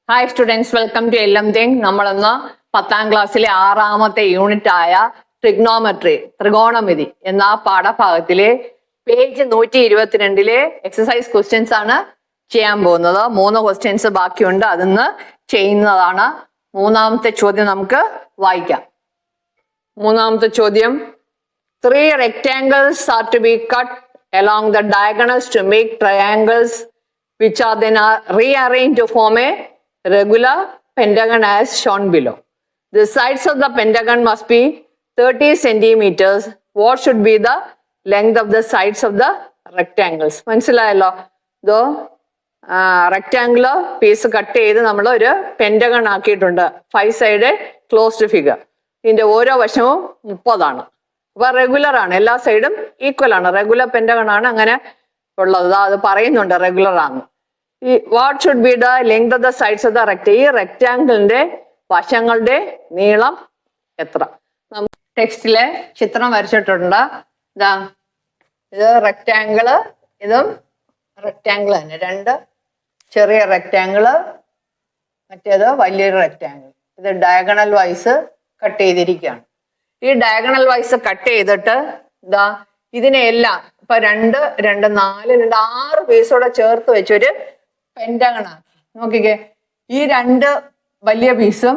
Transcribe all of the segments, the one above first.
Hi students, welcome to LMThing. നമ്മളൊന്ന് 10ാം ക്ലാസ്സിലെ 6ാമത്തെ unit ആയ ട്രിഗ്നോമെട്രി ത്രികോണമിതി എന്ന പാഠഭാഗത്തിലെ പേജ് 122 എക്സസൈസ് ക്വസ്റ്റ്യൻസ് ആണ് ചെയ്യാൻ പോകുന്നത്. 3 ക്വസ്റ്റ്യൻസ് ബാക്കിയുണ്ട്, അതൊന്ന് ചെയ്യുന്നതാണ്. മൂന്നാമത്തെ ചോദ്യം നമുക്ക് വായിക്കാം. മൂന്നാമത്തെ ചോദ്യം, 3 rectangles are to be cut along the diagonals to make triangles which are then rearranged to form a regular pentagon as shown below. The sides of the pentagon must be 30 centimeters. What should be the length of the sides of the rectangles? മനസ്സിലായല്ലോ? ഇതോ rectangular piece cut ചെയ്ത് നമ്മൾ ഒരു pentagon ആക്കിയിട്ടുണ്ട്. 5 side closed figure. ഇതിന്റെ ഓരോ വശവും 30 ആണ്. അപ്പൊ റെഗുലർ ആണ്, എല്ലാ സൈഡും ഈക്വൽ ആണ്. റെഗുലർ പെൻറ്റഗൺ ആണ് അങ്ങനെ ഉള്ളത്. അത് പറയുന്നുണ്ട് റെഗുലർ ആണ്. What should be the length of the sides of the ഈ റെക്ടാംഗിളിന്റെ വശങ്ങളുടെ നീളം എത്ര? ടെക്സ്റ്റിലെ ചിത്രം വരച്ചിട്ടുണ്ട്. ഇതാ, ഇത് റെക്ടാംഗിള്, ഇതും റെക്ടാംഗിൾ തന്നെ. 2 ചെറിയ റെക്ടാംഗിള്, മറ്റേത് വലിയൊരു റെക്ടാംഗിൾ. ഇത് ഡയഗണൽ വൈസ് കട്ട് ചെയ്തിരിക്കുകയാണ്. ഈ ഡയഗണൽ വൈസ് കട്ട് ചെയ്തിട്ട് ഇതാ ഇതിനെല്ലാം ഇപ്പൊ 2, 2, 4, 6 പീസോടെ ചേർത്ത് വെച്ചൊരു പെൻറ്റഗൺ ആക്കി. നോക്കിക്കേ, ഈ 2 വലിയ പീസും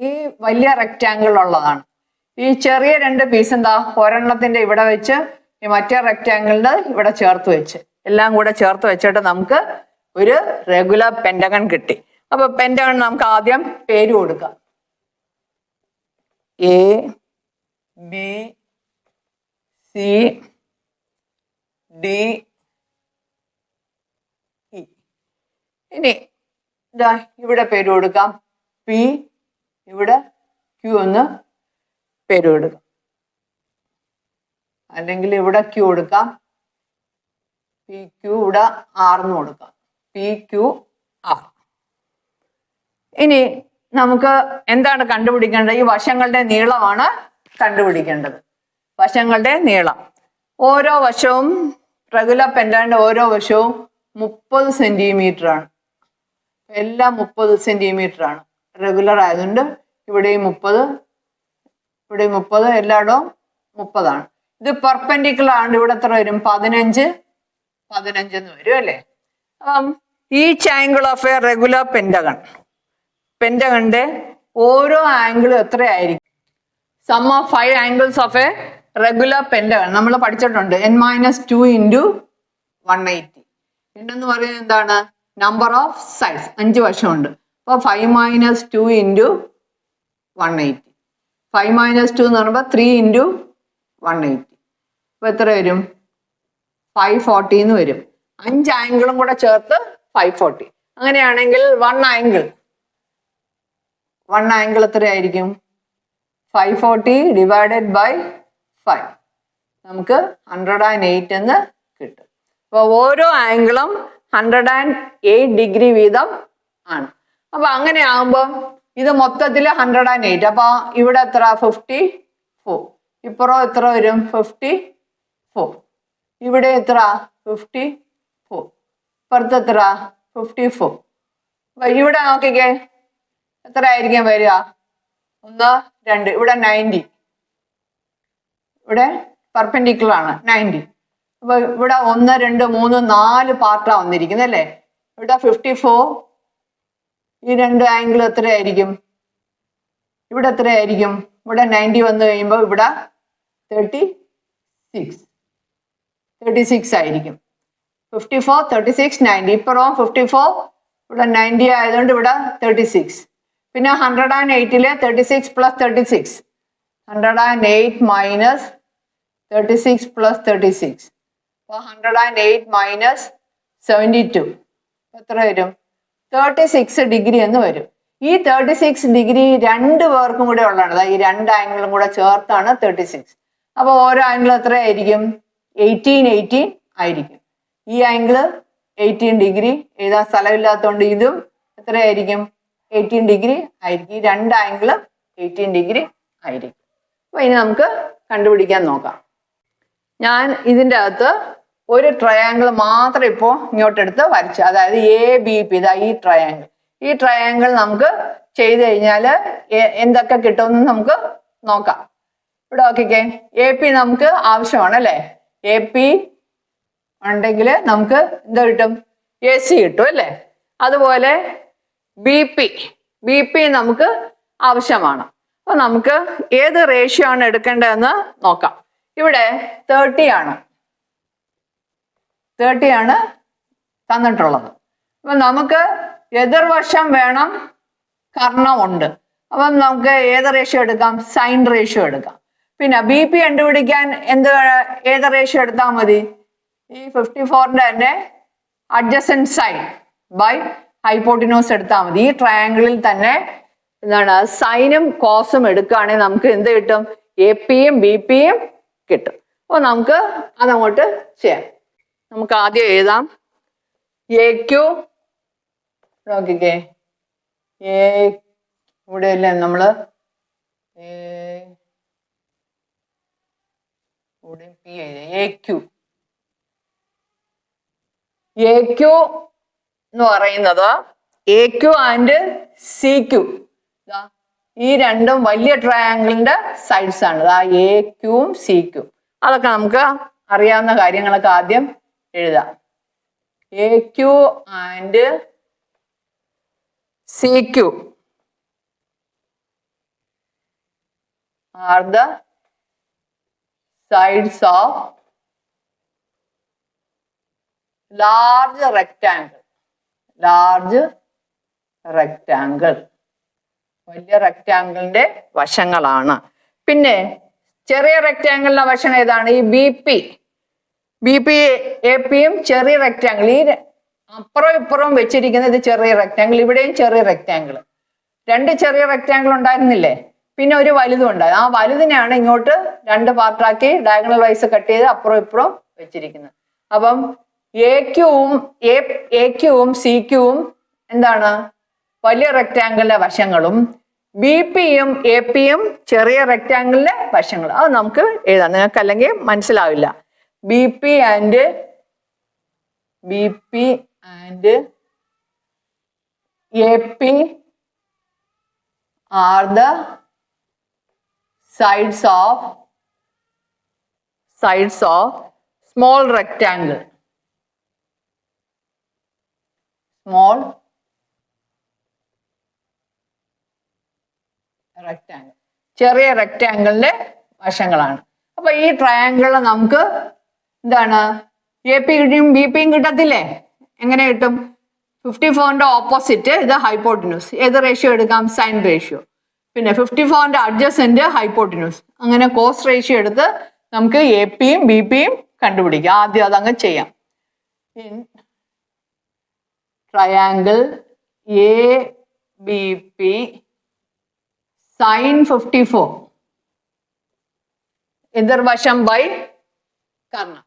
ഈ വലിയ റെക്റ്റാംഗിൾ ഉള്ളതാണ്. ഈ ചെറിയ 2 പീസ് എന്താ, ഒരെണ്ണത്തിന്റെ ഇവിടെ വെച്ച് ഈ മറ്റേ റെക്റ്റാംഗിളിന്റെ ഇവിടെ ചേർത്ത് വെച്ച്, എല്ലാം കൂടെ ചേർത്ത് വെച്ചിട്ട് നമുക്ക് ഒരു റെഗുലർ പെൻറ്റഗൺ കിട്ടി. അപ്പൊ പെൻറ്റഗൺ നമുക്ക് ആദ്യം പേര് കൊടുക്കാം. A, B, C, D, E. ഇനി ഇതാ ഇവിടെ പേര് കൊടുക്കാം. പി, ഇവിടെ ക്യൂ എന്ന് പേര് കൊടുക്കാം, അല്ലെങ്കിൽ ഇവിടെ ക്യൂ കൊടുക്കാം. പി ക്യൂ, ഇവിടെ ആർന്ന് കൊടുക്കാം. P Q R. ഇനി നമുക്ക് എന്താണ് കണ്ടുപിടിക്കേണ്ടത്? ഈ വശങ്ങളുടെ നീളമാണ് കണ്ടുപിടിക്കേണ്ടത്. വശങ്ങളുടെ നീളം, ഓരോ വശവും റെഗുലർ പെൻറ്റഗണിന്റെ ഓരോ വശവും 30 സെന്റിമീറ്റർ ആണ്. എല്ലാം 30 സെന്റിമീറ്റർ ആണ്. റെഗുലർ ആയതുകൊണ്ട് ഇവിടെയും 30, ഇവിടെയും 30, എല്ലായിടവും 30 ആണ്. ഇത് പെർപെൻഡിക്കുലർ ആണ്. ഇവിടെ എത്ര വരും? 15 എന്ന് വരും അല്ലേ? Each angle of a regular pentagon, പെൻറ്റഗണിന്റെ ഓരോ ആംഗിളും എത്രയായിരിക്കും? Sum of 5 angles of a regular pentagon നമ്മൾ പഠിച്ചിട്ടുണ്ട്. n-2 × 180. എന്ന് പറയുന്നത് എന്താണ്? Number of sides. 5 വശമുണ്ട്. അപ്പൊ 5 - 2 × 180. 5 - 2 എന്ന് പറയുമ്പോൾ 3 × 180. അപ്പൊ എത്ര വരും? 540 എന്ന് വരും. 5 ആംഗിളും കൂടെ ചേർത്ത് 540. അങ്ങനെയാണെങ്കിൽ വൺ ആംഗിൾ എത്രയായിരിക്കും? 540 ഡിവൈഡഡ് ബൈ 5. നമുക്ക് 108 എന്ന് കിട്ടും. അപ്പൊ ഓരോ ആംഗിളും 108 ഡിഗ്രി വീതം ആണ്. അപ്പൊ അങ്ങനെ ആകുമ്പോൾ ഇത് മൊത്തത്തിൽ 108. അപ്പൊ ഇവിടെ എത്ര? 54. ഇപ്പുറം എത്ര വരും? 54. ഇവിടെ എത്ര? 54. ഇപ്പുറത്ത് എത്ര? 54. അപ്പൊ ഇവിടെ നോക്കിക്കേ, എത്ര ആയിരിക്കും വരിക? 1, 2. ഇവിടെ 90. ഇവിടെ പെർപെൻഡിക്കുലർ ആണ് 90. അപ്പൊ ഇവിടെ 1, 2, 3, 4 പാർട്ടാ വന്നിരിക്കുന്നത് അല്ലേ? ഇവിടെ 54. ഈ 2 ആംഗിൾ എത്രയായിരിക്കും? ഇവിടെ എത്രയായിരിക്കും? ഇവിടെ 90 വന്നു കഴിയുമ്പോൾ ഇവിടെ 36 ആയിരിക്കും. 54, 36, 90. ഇപ്പുറം 54, ഇവിടെ 90 ആയതുകൊണ്ട് ഇവിടെ 36. പിന്നെ 108 36 + 36. 108 - 36 + 36. അപ്പൊ 108 - 72 എത്ര വരും? 36 ഡിഗ്രി എന്ന് വരും. ഈ 36 ഡിഗ്രി 2 പേർക്കും കൂടെ ഉള്ളതാണ്. ഈ 2 ആംഗിളും കൂടെ ചേർത്താണ് 36. അപ്പൊ ഓരോ ആംഗിൾ എത്രയായിരിക്കും? 18 ആയിരിക്കും. ഈ ആംഗിള് 18 ഡിഗ്രി. എഴുതാൻ സ്ഥലമില്ലാത്തതുകൊണ്ട് ഇതും എത്രയായിരിക്കും? 18 ഡിഗ്രി ആയിരിക്കും. ഈ 2 ആംഗിള് 18 ഡിഗ്രി ആയിരിക്കും. അപ്പൊ ഇനി നമുക്ക് കണ്ടുപിടിക്കാൻ നോക്കാം. ഞാൻ ഇതിൻ്റെ അകത്ത് ഒരു ട്രയാങ്കിൾ മാത്രം ഇപ്പോൾ ഇങ്ങോട്ടെടുത്ത് വരച്ചു. അതായത് ABP, ഇതാ ഈ ട്രയാങ്കിൾ. ഈ ട്രയാങ്കിൾ നമുക്ക് ചെയ്ത് കഴിഞ്ഞാൽ എന്തൊക്കെ കിട്ടുമെന്ന് നമുക്ക് നോക്കാം. ഇവിടെ നോക്കിക്കേ, എ പി നമുക്ക് ആവശ്യമാണ് അല്ലേ? എ പി ഉണ്ടെങ്കിൽ നമുക്ക് എന്ത് കിട്ടും? എ സി കിട്ടും അല്ലേ? അതുപോലെ ബി പി നമുക്ക് ആവശ്യമാണ്. അപ്പൊ നമുക്ക് ഏത് റേഷ്യോ ആണ് എടുക്കേണ്ടതെന്ന് നോക്കാം. ഇവിടെ 30 ആണ് തന്നിട്ടുള്ളത്. അപ്പൊ നമുക്ക് എതിർവശം വേണം, കർണമുണ്ട്. അപ്പം നമുക്ക് ഏത് റേഷ്യോ എടുക്കാം? സൈൻ റേഷ്യോ എടുക്കാം. പിന്നെ ബി പി കണ്ടുപിടിക്കാൻ ഏത് റേഷ്യോ എടുത്താൽ മതി? ഈ 54ന്റെ തന്നെ അഡ്ജസൻറ്റ് സൈൻ ബൈ ഹൈപ്പോട്ടിനോസ് എടുത്താൽ മതി. ഈ ട്രയാങ്കിളിൽ തന്നെ എന്താണ് സൈനും കോസും എടുക്കുകയാണെങ്കിൽ നമുക്ക് എന്ത് കിട്ടും? എ പിയും ബി പിയും കിട്ടും. അപ്പോൾ നമുക്ക് അതങ്ങോട്ട് ചെയ്യാം. നമുക്ക് ആദ്യം എഴുതാം എ ക്യു. നോക്കിക്കേ, ഇവിടെ അല്ലേ നമ്മൾ പി എ ക്യു എന്ന് പറയുന്നത് A Q and C Q, ഈ രണ്ടും വലിയ ട്രയാങ്കിളിന്റെ സൈഡ്സ് ആണ്. എ ക്യൂവും സി ക്യു. അതൊക്കെ നമുക്ക് അറിയാവുന്ന കാര്യങ്ങളൊക്കെ ആദ്യം എഴുതാം. A Q and C Q are the sides of large rectangle. വലിയ റെക്റ്റാങ്കിളിന്റെ വശങ്ങളാണ്. പിന്നെ ചെറിയ റെക്റ്റാങ്കിളിന്റെ വശം ഏതാണ്? ഈ ബി പി എ പിയും ചെറിയ റെക്റ്റാങ്കിൾ. ഈ അപ്പുറം ഇപ്പുറവും വെച്ചിരിക്കുന്നത് ചെറിയ റെക്റ്റാങ്കിൾ. ഇവിടെയും ചെറിയ റെക്റ്റാങ്കിൾ. രണ്ട് ചെറിയ റെക്റ്റാങ്കിൾ ഉണ്ടായിരുന്നില്ലേ? പിന്നെ ഒരു വലുതും ഉണ്ടായി. ആ വലുതിനെയാണ് ഇങ്ങോട്ട് രണ്ട് പാർട്ടാക്കി ഡയഗണൽ വൈസ് കട്ട് ചെയ്ത് അപ്പുറം ഇപ്പുറം വെച്ചിരിക്കുന്നത്. അപ്പം എ ക്യൂവും സി ക്യൂവും എന്താണ്? വലിയ റെക്റ്റാങ്കിളിന്റെ വശങ്ങളും ബി പിയും എ പിയും ചെറിയ റെക്റ്റാങ്കിളിന്റെ വശങ്ങളും. അത് നമുക്ക് എഴുതാം. നിങ്ങൾക്ക് അല്ലെങ്കിൽ മനസ്സിലാവില്ല. B P and A P are the sides of small rectangle. ചെറിയ റെക്റ്റാങ്കിളിന്റെ വശങ്ങളാണ്. അപ്പൊ ഈ ട്രയാങ്കിൾ നമുക്ക് എന്താണ്? എ പി കിട്ടിയും ബി പിയും കിട്ടത്തില്ലേ? എങ്ങനെ കിട്ടും? 54ന്റെ ഓപ്പോസിറ്റ് ഇത് ഹൈപ്പോട്ടിന്യൂസ്. ഏത് റേഷ്യോ എടുക്കാം? Sine ratio. പിന്നെ 54ന്റെ അഡ്ജസന്റ് ഹൈപ്പോട്ടിന്യൂസ്. അങ്ങനെ കോസ് റേഷ്യോ എടുത്ത് നമുക്ക് എ പിയും ബി പിയും കണ്ടുപിടിക്കാം. ആദ്യം അതങ്ങ് ചെയ്യാം. In triangle A B P sine 54 എതിർവശം ബൈ കർണം.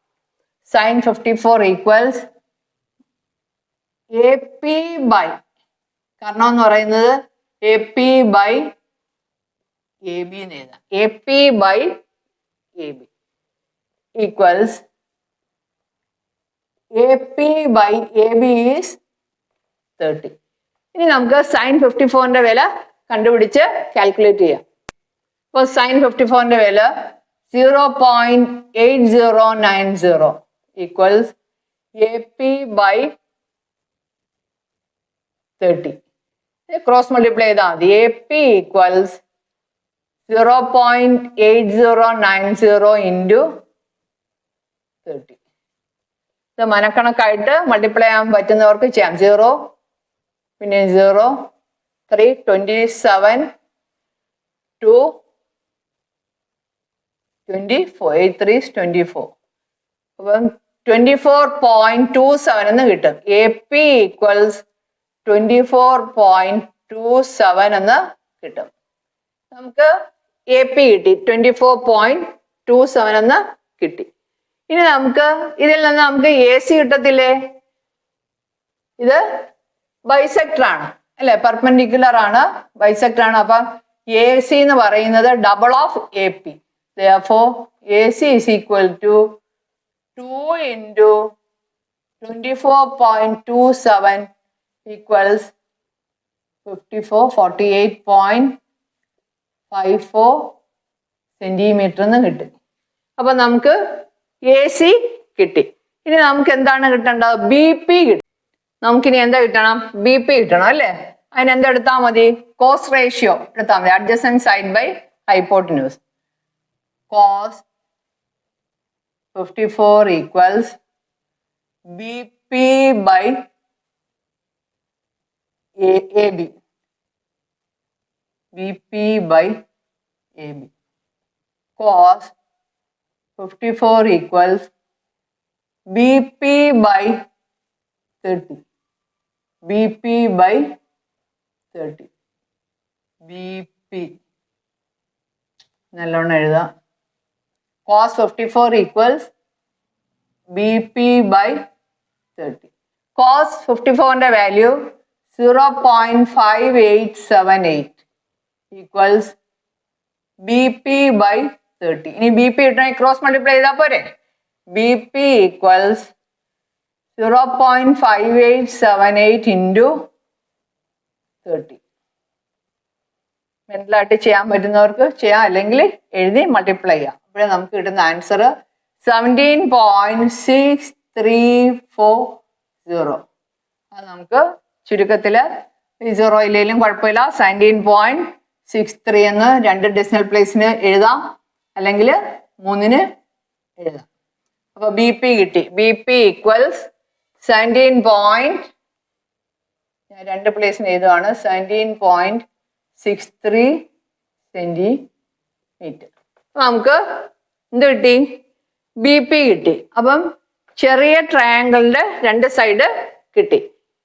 Sine 54 equals A P by കർണം എന്ന് പറയുന്നത് A P by A B എന്ന് എഴുതാം. A P by A B equals A P by A B is 30. ഇനി നമുക്ക് സൈൻ 54ന്റെ വില കണ്ടുപിടിച്ച് കാൽക്കുലേറ്റ് ചെയ്യാം. അപ്പോൾ സൈൻ 54ന്റെ വില 0.8090 equals A P by 30. Cross multiply ചെയ്താൽ മതി. A P equals 0.8090 into 30. ഇത് മനക്കണക്കായിട്ട് മൾട്ടിപ്ലൈ ചെയ്യാൻ പറ്റുന്നവർക്ക് ചെയ്യാം. 0 പിന്നെ 0 3 27 2 24 8 3 24. അപ്പം 24.27 എന്ന് കിട്ടും. എ പി ഈക്വൽസ് 24.27 എന്ന് കിട്ടും. നമുക്ക് എ പി കിട്ടി, 24.27 എന്ന് കിട്ടി. ഇനി നമുക്ക് ഇതിൽ നിന്ന് നമുക്ക് എ സി കിട്ടത്തില്ലേ? ഇത് ബൈസെക്ടർ ആണ് അല്ലെ? പെർപെൻഡിക്കുലർ ആണ്, ബൈസെക്ടർ ആണ്. അപ്പം എ സി എന്ന് പറയുന്നത് double of A P. Therefore, AC is equal to 2 into 24.27 equals 48.54 centimetre എന്ന് കിട്ടി. അപ്പൊ നമുക്ക് AC കിട്ടി. ഇനി നമുക്ക് എന്താണ് കിട്ടേണ്ടത്? BP കിട്ടി. നമുക്കിനി എന്താ കിട്ടണം? BP കിട്ടണം അല്ലേ? അതിന് എന്തെടുത്താൽ മതി? കോസ് റേഷ്യോ എടുത്താൽ മതി. Adjacent side by hypotenuse. Cos 54 equals BP by AB. BP by AB. Cos 54 equals BP by 30. BP by 30. BP. നല്ലോണം എഴുതാം. Cos 54 equals BP by 30. Cos 54ന്റെ വാല്യൂ 0.5878 equals BP by 30. ഇനി BP കിട്ടണമെങ്കിൽ cross multiply ചെയ്താൽ പോരെ? BP equals 0.5878 into 30. മെന്റലായിട്ട് ചെയ്യാൻ പറ്റുന്നവർക്ക് ചെയ്യാം, അല്ലെങ്കിൽ എഴുതി മൾട്ടിപ്ലൈ ചെയ്യാം. അപ്പോഴേ നമുക്ക് കിട്ടുന്ന ആൻസർ 17.630. അത് നമുക്ക് ചുരുക്കത്തില് ഈ 0 ഇല്ലെങ്കിലും കുഴപ്പമില്ല, 17.63 എന്ന് 2 ഡെസിമൽ പ്ലേസിന് എഴുതാം, അല്ലെങ്കിൽ 3 എഴുതാം. അപ്പൊ BP കിട്ടി. BP equals 17. ഞാൻ 2 പ്ലേസിന് എഴുതുകയാണ്. 17.63 സെന്റിമീറ്റർ. നമുക്ക് എന്ത് കിട്ടി? BP കിട്ടി. അപ്പം ചെറിയ ട്രയാങ്കിളിന്റെ 2 സൈഡ് കിട്ടി.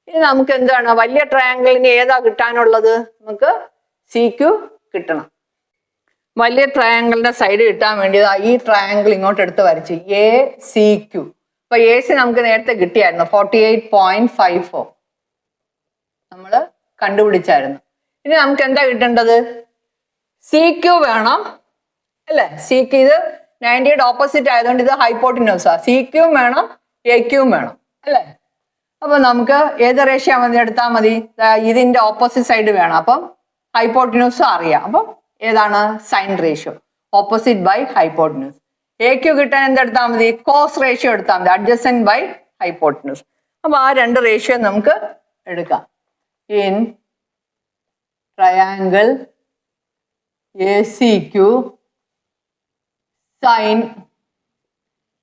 ഇനി നമുക്ക് എന്താണ്? വലിയ ട്രയാങ്കിളിന് ഏതാ കിട്ടാനുള്ളത്? നമുക്ക് CQ കിട്ടണം. വലിയ ട്രയാങ്കിളിന്റെ സൈഡ് കിട്ടാൻ വേണ്ടി ഈ ട്രയാങ്കിൾ ഇങ്ങോട്ട് എടുത്ത് വരച്ച് ACQ. അപ്പൊ AC നമുക്ക് നേരത്തെ കിട്ടിയായിരുന്നു, 48.54 നമ്മൾ കണ്ടുപിടിച്ചായിരുന്നു. ഇനി നമുക്ക് എന്താ കിട്ടേണ്ടത്? CQ വേണം അല്ലെ? CQ ഇത് 90യുടെ ഓപ്പോസിറ്റ് ആയതുകൊണ്ട് ഇത് ഹൈപ്പോട്ടിന്യൂസാ. CQ വേണം, AQ വേണം അല്ലെ? അപ്പൊ നമുക്ക് ഏത് റേഷ്യോ മതി എടുത്താൽ മതി? ഇതിന്റെ ഓപ്പോസിറ്റ് സൈഡ് വേണം. അപ്പം ഹൈപ്പോട്ടിന്യൂസ് അറിയാം. അപ്പം ഏതാണ്? Sine ratio, opposite by hypotenuse. AQ കിട്ടാൻ എന്തെടുത്താൽ മതി? കോസ് റേഷ്യോ എടുത്താൽ മതി, അഡ്ജസൻറ്റ് ബൈ ഹൈപ്പോട്ടിന്യൂസ്. അപ്പൊ ആ 2 റേഷ്യോ നമുക്ക് എടുക്കാം. ഇൻ ട്രയാങ്കിൾ ACQ സൈൻ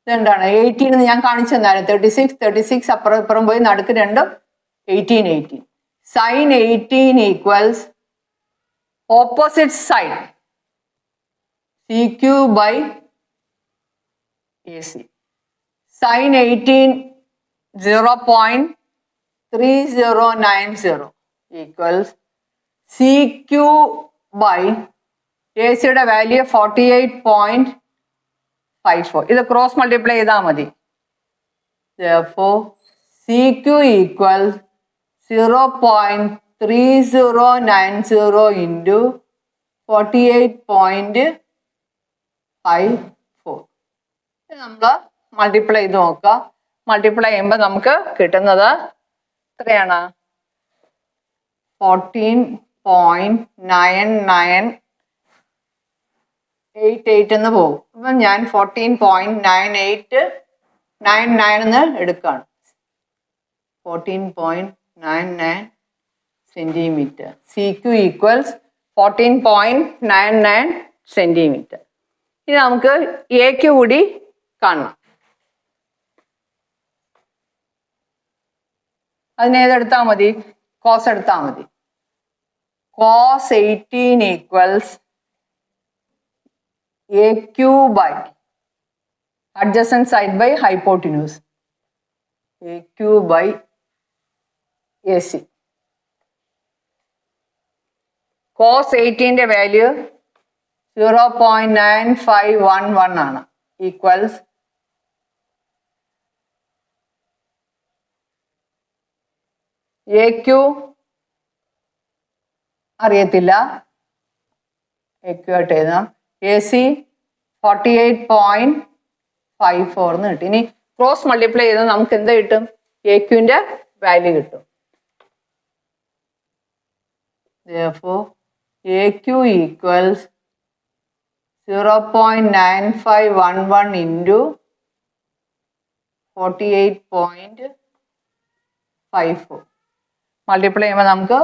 ഇതെന്താണ്? 18 എന്ന് ഞാൻ കാണിച്ചു തന്നായിരുന്നു. 36 അപ്പുറം ഇപ്പുറം പോയി നടുക്ക് രണ്ടും 18. Sine 18 equals opposite side CQ by AC. Sin 18 0.3090 equals CQ by AC യുടെ വാല്യൂ 48.54. ഇത് ക്രോസ് മൾട്ടിപ്ലൈ ചെയ്താൽ മതി. Therefore CQ equals 0.3090 into 48.54. നമ്മൾ മൾട്ടിപ്ലൈ ചെയ്ത് നോക്കുക. മൾട്ടിപ്ലൈ ചെയ്യുമ്പോൾ നമുക്ക് കിട്ടുന്നത് എത്രയാണ്? 14.9988 എന്ന് പോകും. അപ്പം ഞാൻ 14.9899 എന്ന് എടുക്കുകയാണ്. 14.99 സെന്റിമീറ്റർ. CQ equals 14.99 centimetre. ഇനി നമുക്ക് AQ കൂടി കാണണം. അതിനേതെടുത്താൽ മതി? കോസ് എടുത്താൽ മതി. Cos 18 equals AQ by adjacent side by hypotenuse. AQ by AC. Cos 18ന്റെ വാല്യൂ 0.9511 ആണ്. ഈക്വൽസ് AQ അറിയത്തില്ല, AQ ആയിട്ട് എഴുതാം. AC 48.54 എന്ന് കിട്ടി. ഇനി ക്രോസ് മൾട്ടിപ്ലൈ ചെയ്താൽ നമുക്ക് എന്താ കിട്ടും? AQന്റെ വാല്യൂ കിട്ടും. Therefore, AQ equals 0.9511 into 48.54. Multiply ചെയ്യുമ്പോൾ നമുക്ക്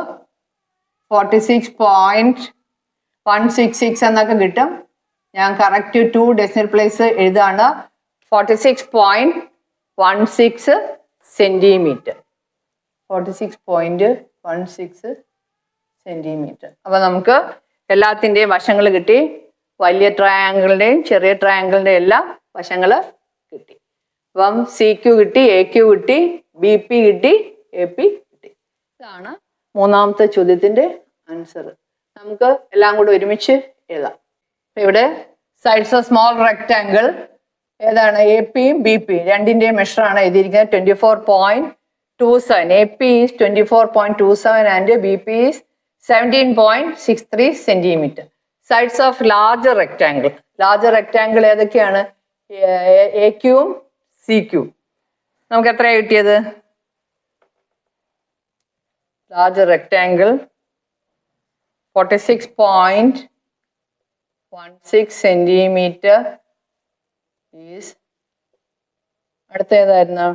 46.166 എന്നൊക്കെ കിട്ടും. ഞാൻ കറക്റ്റ് 2 ഡെസിമൽ പ്ലേസ് എഴുതാണ്. 46.16 സെന്റിമീറ്റർ. 46.16 സെന്റിമീറ്റർ. അപ്പൊ നമുക്ക് എല്ലാത്തിൻ്റെയും വശങ്ങൾ കിട്ടി. വലിയ ട്രയാങ്കിളിന്റെയും ചെറിയ ട്രയാങ്കിളിന്റെയും എല്ലാം വശങ്ങൾ കിട്ടി. അപ്പം CQ കിട്ടി, AQ കിട്ടി, BP കിട്ടി, AP കിട്ടി. ഇതാണ് മൂന്നാമത്തെ ചോദ്യത്തിന്റെ ആൻസർ. നമുക്ക് എല്ലാം കൂടെ ഒരുമിച്ച് എഴുതാം. ഇവിടെ സൈഡ്സ് ഓഫ് സ്മോൾ റെക്ടാങ്കിൾ ഏതാണ്? AP യും BP രണ്ടിന്റെയും മെഷർ ആണ് എഴുതിയിരിക്കുന്നത്. 24.27. AP is 24.27 and BP is 17.63 centimeter. Sides of larger rectangle. Larger rectangle ഏതൊക്കെയാണ്? AQ യും CQ. നമുക്ക് എത്രയാണ് കിട്ടിയത്? Larger rectangle 46.16 centimeter is അടുത്ത ഏതായിരുന്നു?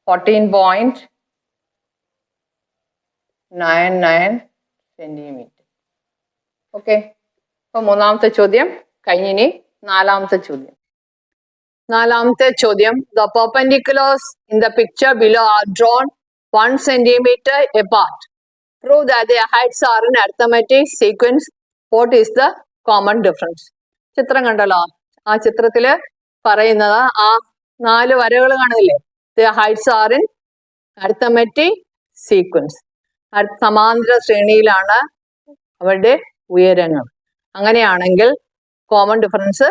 14.99 centimeter. ഓക്കെ, അപ്പൊ മൂന്നാമത്തെ ചോദ്യം കഴിഞ്ഞിനി നാലാമത്തെ ചോദ്യം. നാലാമത്തെ ചോദ്യം, the perpendiculars in the picture below are drawn 1 centimeter apart. Prove that their heights are in arithmetic sequence. What is the common difference? ചിത്രം കണ്ടല്ലോ. ആ ചിത്രത്തില് പറയുന്നത് ആ 4 വരകൾ കാണില്ലേ? Their heights are in arithmetic sequence. സമാന്തര ശ്രേണിയിലാണ് അവരുടെ ഉയരങ്ങൾ. അങ്ങനെയാണെങ്കിൽ കോമൺ ഡിഫറൻസ്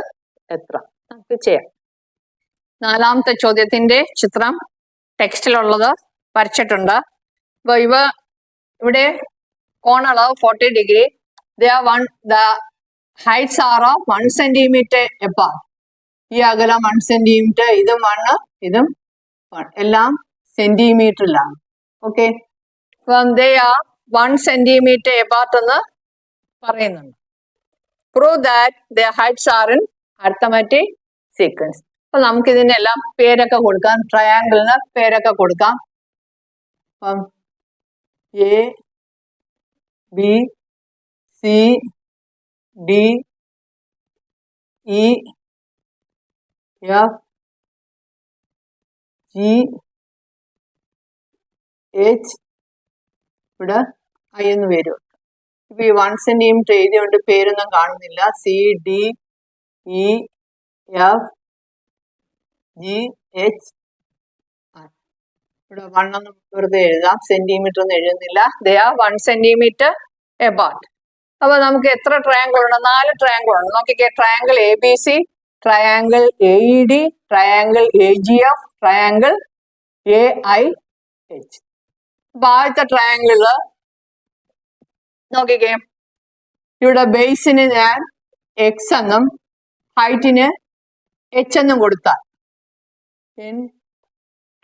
എത്ര? നമുക്ക് ചെയ്യാം. നാലാമത്തെ ചോദ്യത്തിന്റെ ചിത്രം ടെക്സ്റ്റിലുള്ളത് വരച്ചിട്ടുണ്ട്. അപ്പൊ ഇവിടെ കോണളവ് 40 degree. the heights are of 1 centimeter apart. ഈ അകലം 1 സെന്റിമീറ്റർ. ഇതും 1, ഇതും 1, എല്ലാം സെന്റിമീറ്ററിലാണ്. ഓക്കെ, അപ്പം they are 1 centimeter apart എന്ന് പറയുന്നുണ്ട്. Prove that their heights are in arithmetic sequence. അപ്പൊ നമുക്ക് ഇതിന്റെ എല്ലാം പേരൊക്കെ കൊടുക്കാം. ട്രയാങ്കിളിന് പേരൊക്കെ കൊടുക്കാം. അപ്പം A, B, C, D, E, F, G, H, ഇവിടെ I എന്ന് പേര്. ഇപ്പൊ ഈ 1 സെന്റിമീറ്റർ എഴുതിയോണ്ട് പേരൊന്നും കാണുന്നില്ല. C, D, E, F, G, H, R. ഇവിടെ 1 എന്ന് വെറുതെ എഴുതാം, സെന്റിമീറ്റർ ഒന്നും എഴുതുന്നില്ല. They are 1 centimeter apart. അപ്പൊ നമുക്ക് എത്ര ട്രയാങ്കിൾ ഉണ്ട്? 4 ട്രയാങ്കിൾ ഉണ്ട്. നോക്കിക്കേ, triangle ABC, triangle AED, triangle AGF, triangle AIH. അപ്പൊ ആദ്യത്തെ ട്രയാങ്കിള് നോക്കിക്കേ, ഇവിടെ ബേസിന് ഞാൻ X എന്നും ഹൈറ്റിന് H എന്നും കൊടുത്താൽ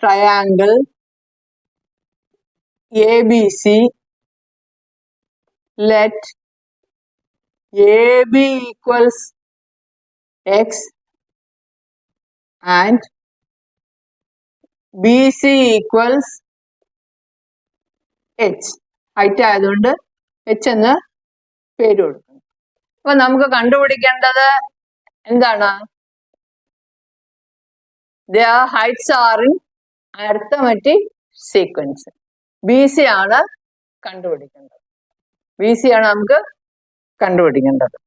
triangle ABC, let AB equals X and BC equals H. Height ആയതുകൊണ്ട് H എന്ന് പേര് കൊടുക്കണം. അപ്പൊ നമുക്ക് കണ്ടുപിടിക്കേണ്ടത് എന്താണ്? Their heights are in arithmetic sequence. BC ആണ് കണ്ടുപിടിക്കേണ്ടത്. BC ആണ് നമുക്ക് കണ്ടുപിടിക്കേണ്ടത്.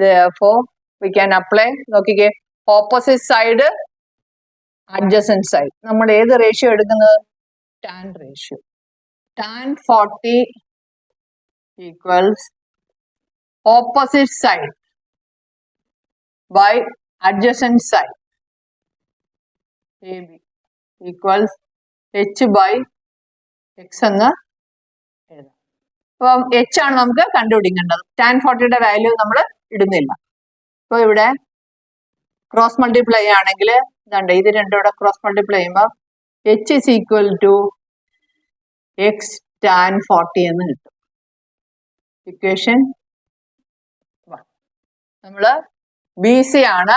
Therefore, we can apply. നോക്കിക്കേ, ഓപ്പോസിറ്റ് സൈഡ്, adjacent side. നമ്മൾ ഏത് റേഷ്യോ എടുക്കുന്നത്? tan ratio. tan 40 equals opposite side by adjacent side. AB equals H by X എന്ന് എഴുതാം. അപ്പം H ആണ് നമുക്ക് കണ്ടുപിടിക്കേണ്ടത്. tan 40യുടെ വാല്യൂ നമ്മൾ ഇടുന്നില്ല. അപ്പൊ ഇവിടെ ക്രോസ് മൾട്ടിപ്ലൈ ആണെങ്കിൽ ഇതാണ്ട് ഇത് രണ്ടും കൂടെ ക്രോസ് മൾട്ടിപ്ലൈ ചെയ്യുമ്പോൾ H is equal to X tan 40 എന്ന് കിട്ടും. ഇക്വേഷൻ നമ്മള് ബി സി ആണ്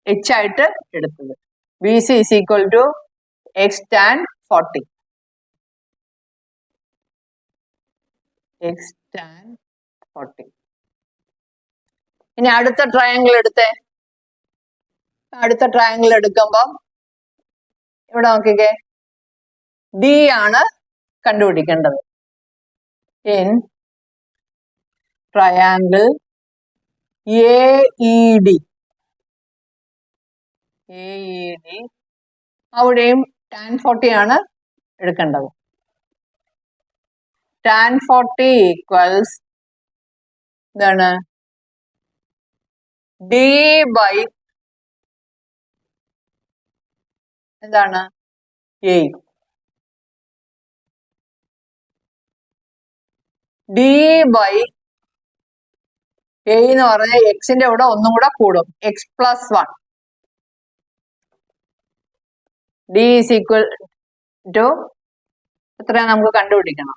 h ആയിട്ട് എടുത്തത്. B C is equal to x tan 40. x tan 40. ഇനി അടുത്ത ട്രയാങ്കിൾ എടുത്തേ. അടുത്ത ട്രയാങ്കിൾ എടുക്കുമ്പം ഇവിടെ നോക്കിക്കേ, ഡി ആണ് കണ്ടുപിടിക്കേണ്ടത്. ഇൻ ട്രയാങ്കിൾ AED, അവിടെയും tan 40 ആണ് എടുക്കേണ്ടത്. tan 40 ഈക്വൽസ് എന്താണ്? ഡി ബൈ എന്താണ്? എ. ഡി ബൈ എ എന്ന് പറഞ്ഞാൽ എക്സിന്റെ കൂടെ ഒന്നും കൂടെ കൂടും, x plus 1. D is equal to എത്രയാണ് നമുക്ക് കണ്ടുപിടിക്കണം?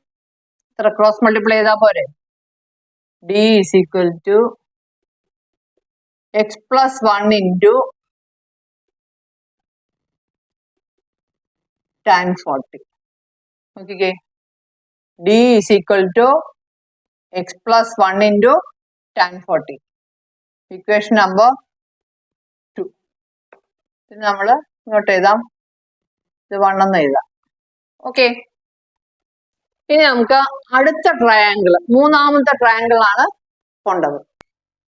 എത്ര ക്രോസ് മൾട്ടിപ്ലൈ ചെയ്താൽ പോരെ? D is equal to x plus 1 into tan 40. നോക്കിക്കേ, D is equal to x plus 1 into tan 40. Equation number 2. ഇത് നമ്മൾ ഇങ്ങോട്ട് എഴുതാം, ഇത് 1 എന്ന് എഴുതാം. ഓക്കെ, ഇനി നമുക്ക് അടുത്ത ട്രയാങ്കിൾ, മൂന്നാമത്തെ ട്രയാങ്കിൾ ആണ് കൊണ്ടത്.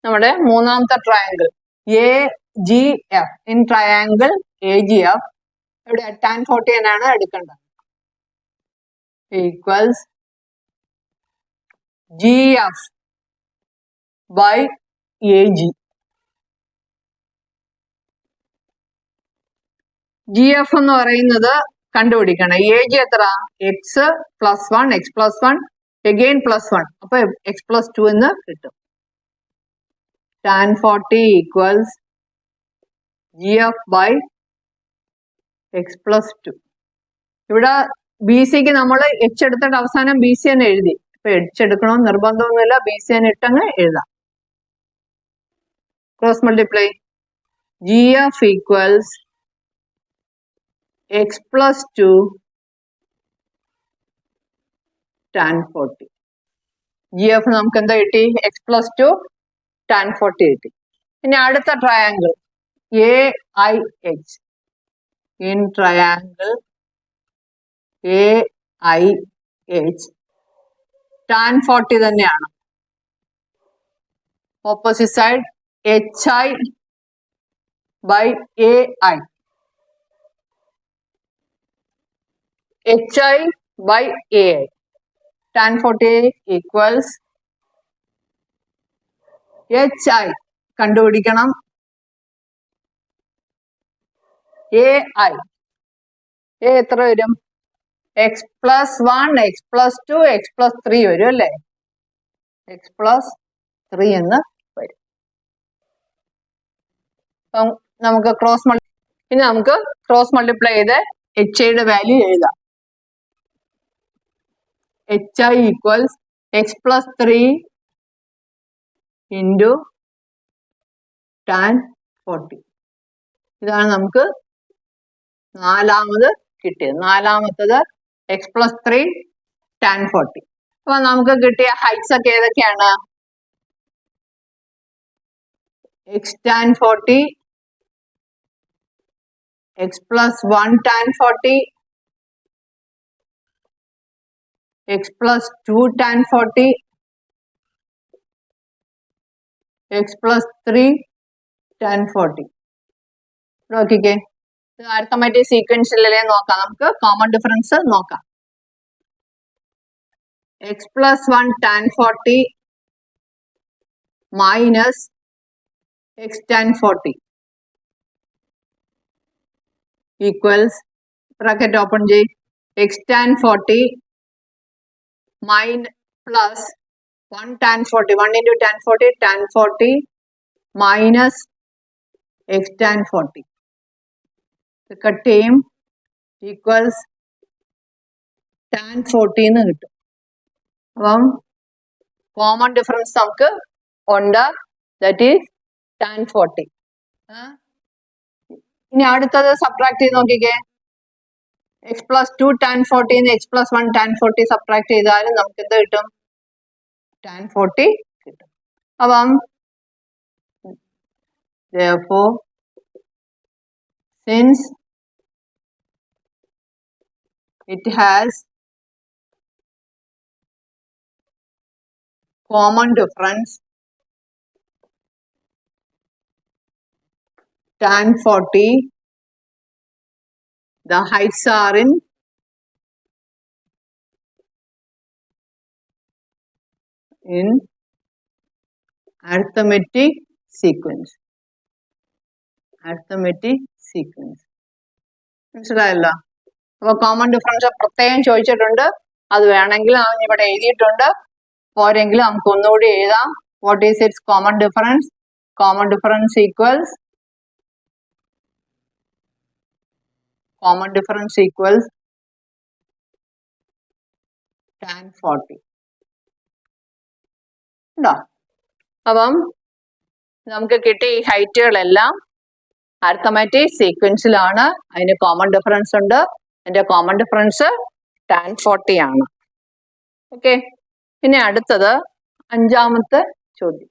നമ്മുടെ മൂന്നാമത്തെ triangle AGF. In triangle AGF ഇവിടെ tan 40 തന്നെയാണ് എടുക്കേണ്ടത്. Equals GF by AG. GF എന്ന് പറയുന്നത് കണ്ടുപിടിക്കണം. AG എത്ര? X plus 1, X plus 1, again plus 1, അപ്പൊ എക്സ് പ്ലസ് 2 എന്ന് കിട്ടും. tan 40 equals GF by X plus 2. ഇവിടെ ബി സിക്ക് നമ്മൾ എച്ച് എടുത്തിട്ട് അവസാനം ബി സി തന്നെ എഴുതി. ഇപ്പൊ എച്ച് എടുക്കണമെന്ന് നിർബന്ധമൊന്നുമില്ല, ബി സി തന്നെ ഇട്ടങ്ങ് എഴുതാം. Cross multiply. GF equals X plus 2 tan 40. GF നമുക്ക് എന്താ കിട്ടി? എക്സ് പ്ലസ് 2 tan 40 കിട്ടി. ഇനി അടുത്ത triangle AIH. In triangle AIH tan 40 തന്നെയാണ്. Opposite side HI by AI. HI by AI. tan 40 equals HI കണ്ടുപിടിക്കണം. AI എത്ര വരും? X plus 1, X plus 2, X plus 3 വരും അല്ലേ? എക്സ് പ്ലസ് 3 എന്ന് വരും. നമുക്ക് ഇനി നമുക്ക് ക്രോസ് മൾട്ടിപ്ലൈ ചെയ്ത് HIയുടെ വാല്യൂ എഴുതാം. HI equals X plus 3 into tan 40. ഇതാണ് നമുക്ക് നാലാമത് കിട്ടിയത്. നാലാമത്തത് എക്സ് പ്ലസ് 3 tan 40. അപ്പൊ നമുക്ക് കിട്ടിയ ഹൈറ്റ്സ് ഒക്കെ ഏതൊക്കെയാണ്? X tan 40, X plus 1 tan 40, X plus 2 tan 40, X plus 3 tan 40. നോക്കിക്കേ, അരിത്തമാറ്റിക് സീക്വൻസിലല്ലേ നോക്കാം. നമുക്ക് കോമൺ ഡിഫറൻസ് നോക്കാം. X plus 1 tan 40 minus X tan 40 equals bracket open ചെയ്യും. X tan 40 plus 1 tan 40, 1 into tan 40, tan 40 minus X tan 40. Cut ചെയ്യും. Equals tan 40 എന്ന് കിട്ടും. അപ്പം കോമൺ ഡിഫറൻസ് നമുക്ക് ഉണ്ട്, ദാറ്റ് ഈസ് ടാൻ 40. ഇനി അടുത്തത് സബ്ട്രാക്ട് ചെയ്ത് നോക്കിക്കേ. X plus 2 tan 40 X plus 1 tan 40 subtract ചെയ്താലും നമുക്ക് എന്ത് കിട്ടും? ടാൻ 40 കിട്ടും. അപ്പം therefore since it has common difference tan 40, the heights are in arithmetic sequence. മനസ്സിലായല്ലോ? അപ്പൊ കോമൺ ഡിഫറൻസ് പ്രത്യേകം ചോദിച്ചിട്ടുണ്ട്, അത് വേണമെങ്കിൽ ഞാൻ ഇവിടെ എഴുതിയിട്ടുണ്ട്. പോരെങ്കിൽ നമുക്ക് ഒന്നുകൂടി എഴുതാം. What is it's common difference? Common difference equals tan 40 ഉണ്ടോ? അപ്പം നമുക്ക് കിട്ടിയ ഈ ഹൈറ്റുകളെല്ലാം അരിത്തമാറ്റിക് സീക്വൻസിലാണ്. അതിന് കോമൺ ഡിഫറൻസ് ഉണ്ട്. അതിന്റെ കോമൺ ഡിഫറൻസ് tan 40 ആണ്. ഓക്കെ, പിന്നെ അടുത്തത് 5ാമത്തെ ചോദ്യം.